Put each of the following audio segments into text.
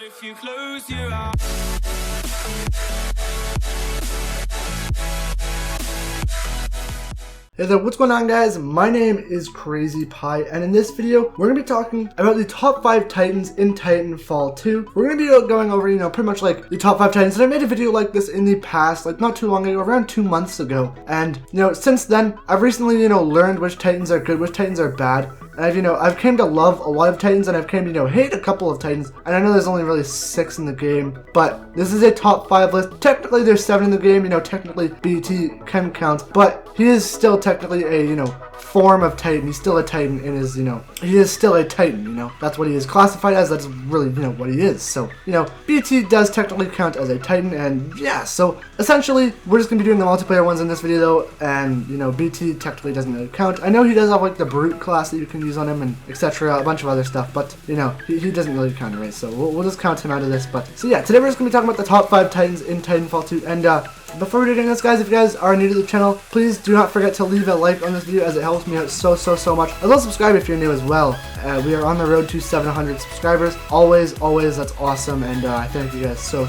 If you close your eyes. Hey there, what's going on guys? My name is Crazy Pie, and in this video, we're going to be talking about the top 5 Titans in Titanfall 2. We're going to be going over, pretty much like the top 5 Titans, and I made a video like this in the past, like not too long ago, around 2 months ago. And, since then, I've recently, learned which Titans are good, which Titans are bad. And I've came to love a lot of Titans, and I've came to, hate a couple of Titans. And I know there's only really 6 in the game, but this is a top 5 list. Technically, there's 7 in the game, technically BT can count, but he is still technically a, form of Titan. He's still a Titan in his, he is still a Titan, that's what he is classified as. That's really, what he is. So, BT does technically count as a Titan, and yeah, so essentially, we're just gonna be doing the multiplayer ones in this video though, and, BT technically doesn't really count. I know he does have like the Brute class that you can use on him and etc., a bunch of other stuff, but, he doesn't really count, right? So we'll just count him out of this. But, so yeah, today we're just gonna be talking about the top 5 Titans in Titanfall 2, and, before we do this, guys, if you guys are new to the channel, please do not forget to leave a like on this video, as it helps me out so much. As well, subscribe if you're new as well. We are on the road to 700 subscribers. Always, that's awesome, and I thank you guys so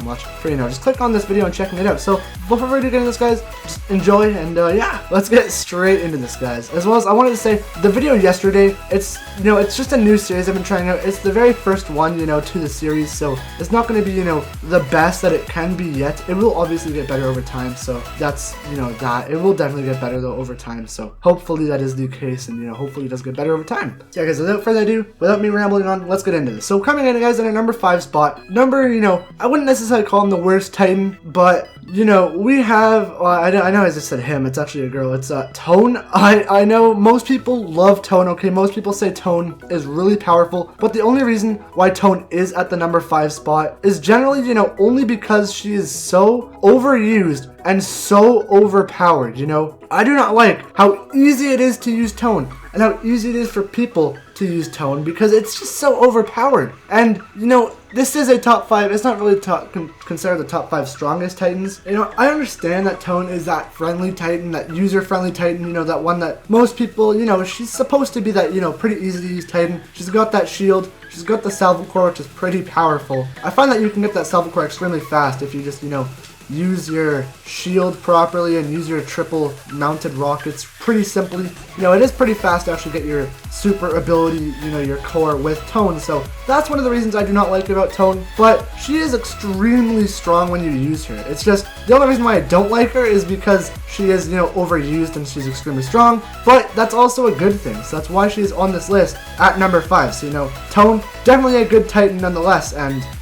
much for, just click on this video and checking it out. So, before we do this, guys, just enjoy, and yeah, let's get straight into this, guys. As well as, I wanted to say, the video yesterday, it's, it's just a new series I've been trying out. It's the very first one, to the series, so it's not going to be, the best that it can be yet. It will obviously get better over time, so that's, that. It will definitely get better, though, over time, so hopefully that is the case, and, hopefully it does get better over time. So, yeah, guys, without further ado, without me rambling on, let's get into this. So, coming in, guys, at our number 5 spot, I wouldn't necessarily call him the worst Titan, but, we have, I know I just said him, it's actually a girl, it's, Tone. I know most people love Tone, okay, most people say Tone is really powerful, but the only reason why Tone is at the number 5 spot is generally, only because she is so overused and so overpowered, I do not like how easy it is to use Tone, and how easy it is for people to use Tone, because it's just so overpowered. And, this is a top 5, it's not really considered the top 5 strongest Titans. I understand that Tone is that friendly Titan, that user-friendly Titan, that one that most people, she's supposed to be that, pretty easy to use Titan. She's got that shield, she's got the SALVO core, which is pretty powerful. I find that you can get that SALVO core extremely fast if you just, use your shield properly and use your triple mounted rockets pretty simply. It is pretty fast to actually get your super ability, your core with Tone. So that's one of the reasons I do not like about Tone, but she is extremely strong when you use her. It's just, the only reason why I don't like her is because she is, overused and she's extremely strong, but that's also a good thing. So that's why she's on this list at number 5. So, Tone, definitely a good Titan nonetheless,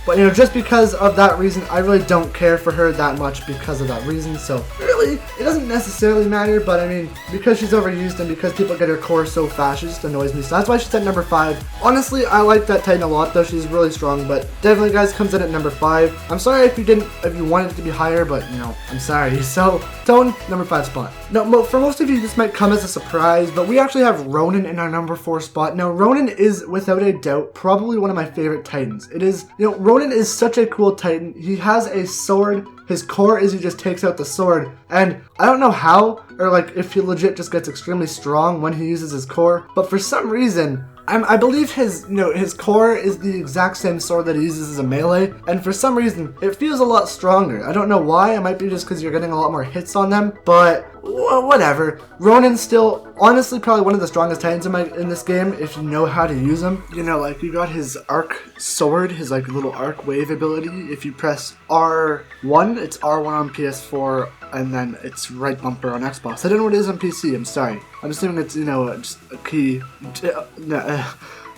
but just because of that reason, I really don't care for her that much because of that reason. So really, it doesn't necessarily matter, but I mean, because she's overused and because people get her core so fast, she just annoys me. So that's why she's at number 5. Honestly, I like that Titan a lot, though. She's really strong, but definitely, guys, comes in at number 5. I'm sorry if you wanted it to be higher, but I'm sorry. So Tone, number 5 spot. Now, for most of you, this might come as a surprise, but we actually have Ronin in our number 4 spot. Now, Ronin is without a doubt probably one of my favorite Titans. It is, Ronin is such a cool Titan. He has a sword. His core is he just takes out the sword, and I don't know how, or like if he legit just gets extremely strong when he uses his core, but for some reason, I believe his core is the exact same sword that he uses as a melee, and for some reason, it feels a lot stronger. I don't know why. It might be just because you're getting a lot more hits on them, but whatever. Ronin's still, honestly, probably one of the strongest Titans in this game, if you know how to use him. Like, you got his arc sword, his, like, little arc wave ability. If you press R1, it's R1 on PS4, and then it's right bumper on Xbox. I don't know what it is on PC, I'm sorry. I'm assuming it's, just a key.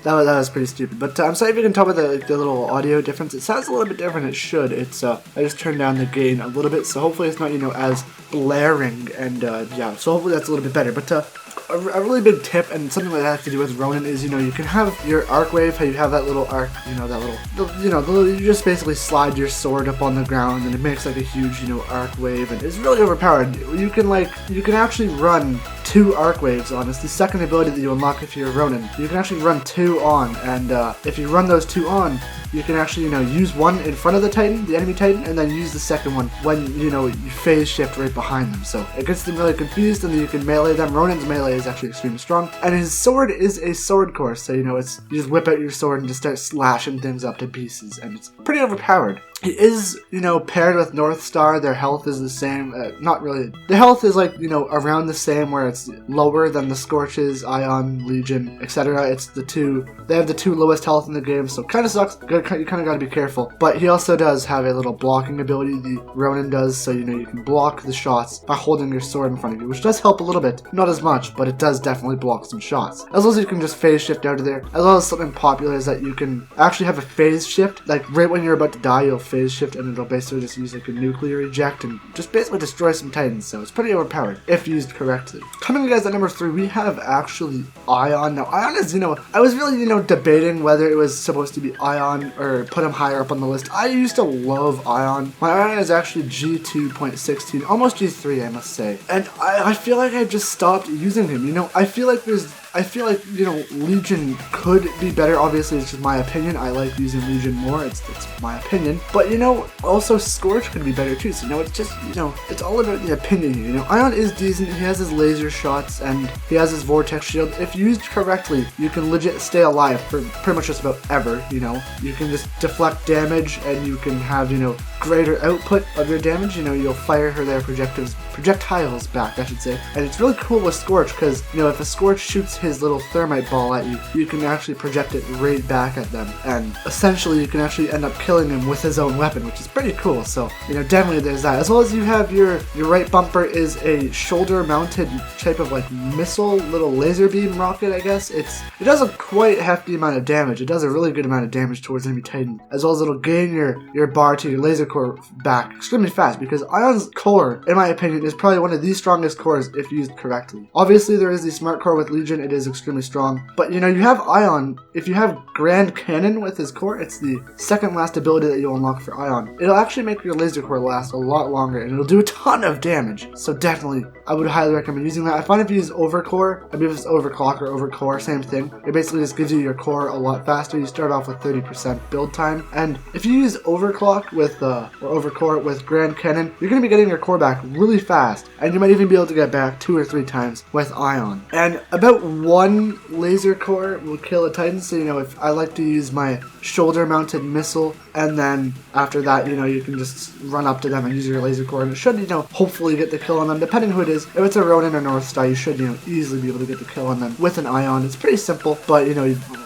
That was pretty stupid, but I'm sorry if you can tell by the little audio difference. It sounds a little bit different. It should. It's I just turned down the gain a little bit, so hopefully it's not as blaring, and yeah, so hopefully that's a little bit better. But a really big tip, and something that I have to do with Ronin, is you can have your arc wave, how you have that little arc, you just basically slide your sword up on the ground, and it makes like a huge arc wave, and it's really overpowered. You can actually run 2 arc waves on. It's the second ability that you unlock if you're Ronin. You can actually run 2 on, and if you run those 2 on, you can actually, use one in front of the Titan, the enemy Titan, and then use the second one when, you phase shift right behind them. So it gets them really confused, and then you can melee them. Ronin's melee is actually extremely strong, and his sword is a sword core, so, you just whip out your sword and just start slashing things up to pieces, and it's pretty overpowered. He is, paired with North Star. Their health is the same. Not really. The health is like, around the same, where it's lower than the Scorches, Ion, Legion, etc. They have the two lowest health in the game, so kind of sucks. You kind of got to be careful. But he also does have a little blocking ability, the Ronin does, so, you can block the shots by holding your sword in front of you, which does help a little bit. Not as much, but it does definitely block some shots. As well as you can just phase shift out of there. As well as something popular is that you can actually have a phase shift. Like, right when you're about to die, you'll phase shift, and it'll basically just use like a nuclear eject and just basically destroy some Titans. So it's pretty overpowered if used correctly. Coming, guys, at number 3, we have actually Ion. Now, Ion is, I was really, debating whether it was supposed to be Ion or put him higher up on the list. I used to love Ion. My Ion is actually G2.16, almost G3, I must say. And I feel like I've just stopped using him. I feel like Legion could be better. Obviously, it's just my opinion. I like using Legion more. It's my opinion. But, also Scorch could be better too. So, it's just, it's all about the opinion here. Ion is decent. He has his laser shots and he has his vortex shield. If used correctly, you can legit stay alive for pretty much just about ever, You can just deflect damage and you can have, greater output of your damage. You'll fire their projectiles back, I should say. And it's really cool with Scorch because, if a Scorch shoots his little thermite ball at you, you can actually project it right back at them. And essentially, you can actually end up killing him with his own weapon, which is pretty cool. So, definitely there's that. As well as you have your right bumper is a shoulder-mounted type of like missile, little laser beam rocket, I guess. It does a quite hefty amount of damage. It does a really good amount of damage towards enemy Titan. As well as it'll gain your bar to your laser core back extremely fast, because Ion's core, in my opinion, is probably one of the strongest cores if used correctly. Obviously, there is the smart core with Legion. It is extremely strong, but you have Ion. If you have Grand Cannon with his core, it's the second last ability that you'll unlock for Ion. It'll actually make your laser core last a lot longer, and it'll do a ton of damage. So definitely, I would highly recommend using that. I find if you use Overcore, I believe it's Overclock or Overcore, same thing. It basically just gives you your core a lot faster. You start off with 30% build time, and if you use Overclock with or Overcore with Grand Cannon, you're going to be getting your core back really fast, and you might even be able to get back 2 or 3 times with Ion. And about one laser core will kill a Titan, so if I like to use my shoulder mounted missile, and then after that, you can just run up to them and use your laser core, and it should, hopefully get the kill on them, depending who it is. If it's a Ronin or North Star, you should, easily be able to get the kill on them with an Ion. It's pretty simple, but,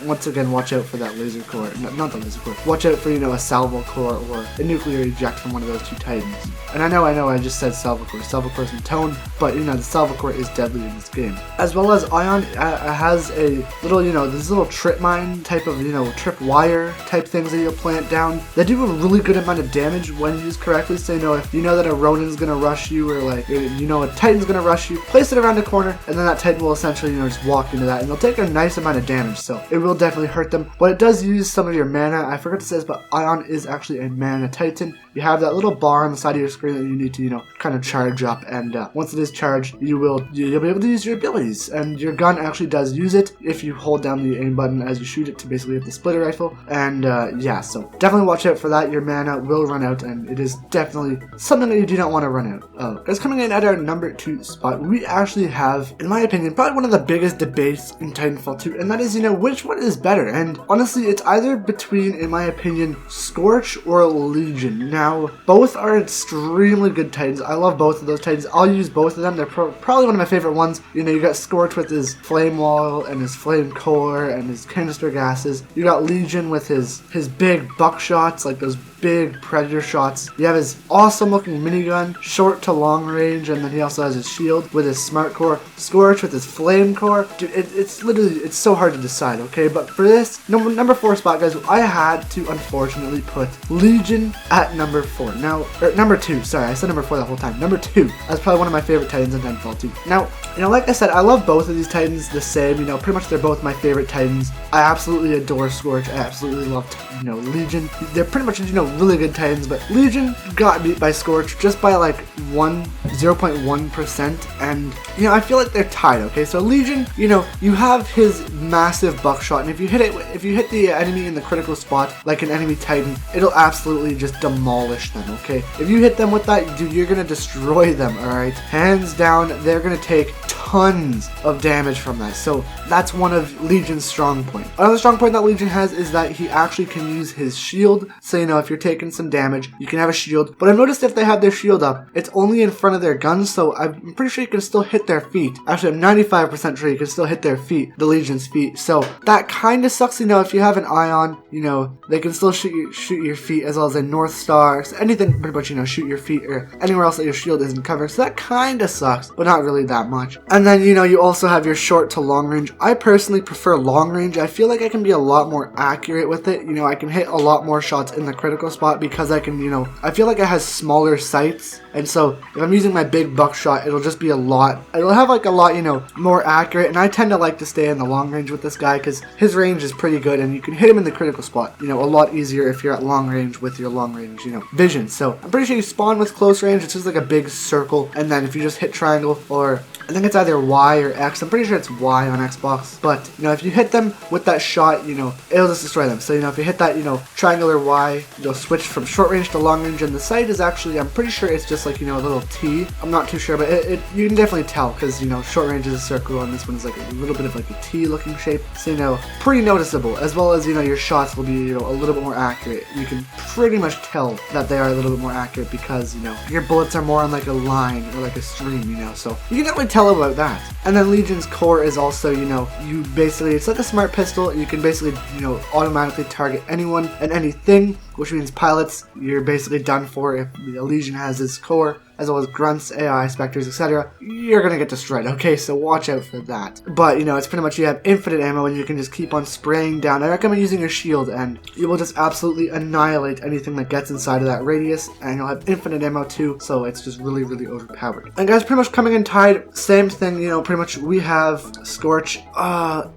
once again, watch out for that laser core, not the laser core, watch out for, a salvo core or a nuclear eject from one of those 2 Titans. And I know, I just said salvo core. Salvo core is in tone, but, the salvo core is deadly in this game. As well as Ion has a little, this little trip mine type of, trip wire type things that you'll plant down. They do a really good amount of damage when used correctly. So, if you know that a Ronin's gonna rush you, or like, a Titan's gonna rush you, place it around the corner, and then that Titan will essentially, just walk into that, and they'll take a nice amount of damage. So it will definitely hurt them, but it does use some of your mana. I forgot to say this, but Ion is actually a mana Titan. You have that little bar on the side of your screen that you need to, kind of charge up, and once it is charged, you'll be able to use your abilities, and your gun actually does use it if you hold down the aim button as you shoot it to basically hit the splitter rifle. And yeah, so definitely watch out for that. Your mana will run out, and it is definitely something that you do not want to run out of. Guys, coming in at our number 2 spot, we actually have, in my opinion, probably one of the biggest debates in Titanfall 2, and that is, which one is better? And honestly, it's either between, in my opinion, Scorch or Legion. Now, both are extremely good Titans. I love both of those Titans. I'll use both of them. They're probably one of my favorite ones. You got Scorch with his flame wall and his flame core and his canister gases. You got Legion with his big buckshots, like those big predator shots. You have his awesome looking minigun, short to long range, and then he also has his shield with his smart core. Scorch with his flame core. Dude, it's literally, it's so hard to decide, okay? But for this number 4 spot, guys, I had to unfortunately put Legion at number 4. Now, or number 2, sorry, I said number 4 the whole time. Number 2. That's probably one of my favorite Titans in Titanfall 2. Now, like I said, I love both of these Titans the same. Pretty much they're both my favorite Titans. I absolutely adore Scorch. I absolutely love, Legion. They're pretty much, really good Titans, but Legion got beat by Scorch just by like 0.1%, and you know, I feel like they're tied. Okay, so Legion, you know, you have his massive buckshot, and if you hit the enemy in the critical spot like an enemy Titan, it'll absolutely just demolish them. Okay, if you hit them with that, dude, you're gonna destroy them. All right, hands down, they're gonna take tons of damage from that. So that's one of Legion's strong point. Another strong point that Legion has is that he actually can use his shield. So you know, if you're taking some damage, you can have a shield. But I've noticed if they have their shield up, it's only in front of their guns, so I'm pretty sure you can still hit their feet. Actually, I'm 95% sure you can still hit their feet, the Legion's feet. So that kind of sucks, you know, if you have an Ion, you know, they can still shoot your feet, as well as a North Star, so anything pretty much, you know, shoot your feet or anywhere else that your shield isn't covering. So that kind of sucks, but not really that much. And then, you know, you also have your short to long range. I personally prefer long range. I feel like I can be a lot more accurate with it. You know, I can hit a lot more shots in the critical spot because I can, you know, I feel like it has smaller sights. And so if I'm using my big buckshot, it'll just be it'll have like a lot, you know, more accurate. And I tend to like to stay in the long range with this guy because his range is pretty good and you can hit him in the critical spot, you know, a lot easier if you're at long range with your long range, you know, vision. So I'm pretty sure you spawn with close range. It's just like a big circle. And then if you just hit triangle, or I think it's either Y or X. I'm pretty sure it's Y on Xbox. But, you know, if you hit them with that shot, you know, it'll just destroy them. So, you know, if you hit that, you know, triangle or Y, you'll switch from short range to long range. And the sight is actually, I'm pretty sure it's just like, you know, a little T. I'm not too sure, but you can definitely tell because, you know, short range is a circle and this one's like a little bit of like a T looking shape. So, you know, pretty noticeable. As well as, you know, your shots will be, you know, a little bit more accurate. You can pretty much tell that they are a little bit more accurate because, you know, your bullets are more on like a line or like a stream, you know. So you can definitely tell about that. And then Legion's core is also, you know, it's like a smart pistol. You can basically, you know, automatically target anyone and anything, which means pilots, you're basically done for if the Legion has his core, as well as grunts, AI, specters, etc. You're gonna get destroyed, okay? So watch out for that. But, you know, it's pretty much you have infinite ammo and you can just keep on spraying down. I recommend using your shield and you will just absolutely annihilate anything that gets inside of that radius, and you'll have infinite ammo too, so it's just really, really overpowered. And guys, pretty much coming in tied, same thing, you know, pretty much we have Scorch.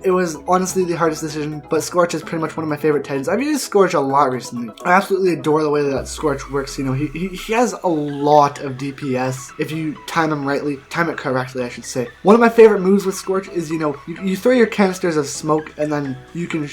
It was honestly the hardest decision, but Scorch is pretty much one of my favorite Titans. I've used Scorch a lot recently. I absolutely adore the way that Scorch works. You know, he has a lot of DPS if you time it correctly, I should say. One of my favorite moves with Scorch is, you know, you throw your canisters of smoke and then you can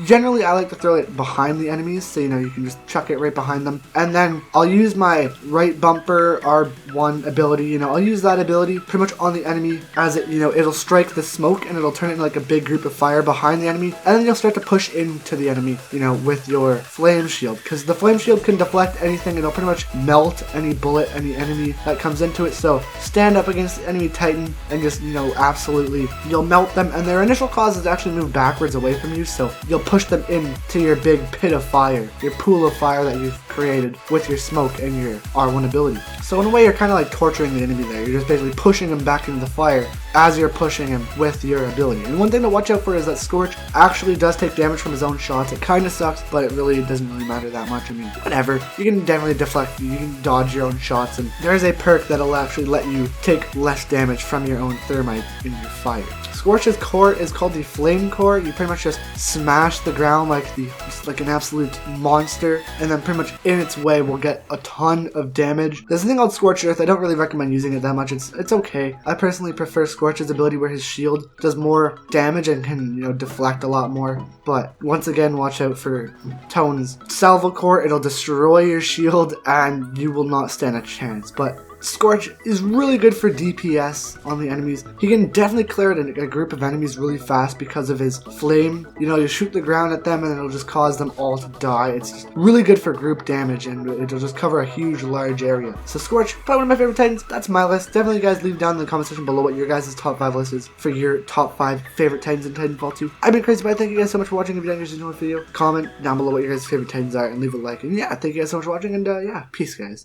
generally I like to throw it behind the enemies, so you know you can just chuck it right behind them. And then I'll use my right bumper R1 ability, you know, I'll use that ability pretty much on the enemy as it, you know, it'll strike the smoke and it'll turn it into like a big group of fire behind the enemy, and then you'll start to push into the enemy, you know, with your flame shield, because the flame shield can deflect anything. It'll pretty much melt any bullet, any enemy that comes into it. So stand up against the enemy Titan and just, you know, absolutely, you'll melt them, and their initial cause is to actually move backwards away from you, so you'll push them into your big pit of fire, your pool of fire that you've created with your smoke and your R1 ability. So in a way, you're kind of like torturing the enemy there. You're just basically pushing him back into the fire as you're pushing him with your ability. And one thing to watch out for is that Scorch actually does take damage from his own shots. It kind of sucks, but it really doesn't really matter that much. I mean, whatever. You can definitely deflect, you can dodge your own shots, and there is a perk that'll actually let you take less damage from your own thermite in your fire. Scorch's core is called the Flame Core. You pretty much just smash the ground like an absolute monster, and then pretty much in its way will get a ton of damage. There's a thing called Scorch Earth. I don't really recommend using it that much. It's okay. I personally prefer Scorch's ability where his shield does more damage and can, you know, deflect a lot more. But once again, watch out for Tone's Salvo Core. It'll destroy your shield and you will not stand a chance. But Scorch is really good for DPS on the enemies. He can definitely clear out a group of enemies really fast because of his flame. You know, you shoot the ground at them and it'll just cause them all to die. It's just really good for group damage, and it'll just cover a huge, large area. So Scorch, probably one of my favorite Titans. That's my list. Definitely, guys, leave down in the comment section below what your guys' top 5 list is for your top 5 favorite Titans in Titanfall 2. I've been Crazy Pie. Thank you guys so much for watching. If you enjoyed this video, comment down below what your guys' favorite Titans are and leave a like. And yeah, thank you guys so much for watching, and yeah, peace, guys.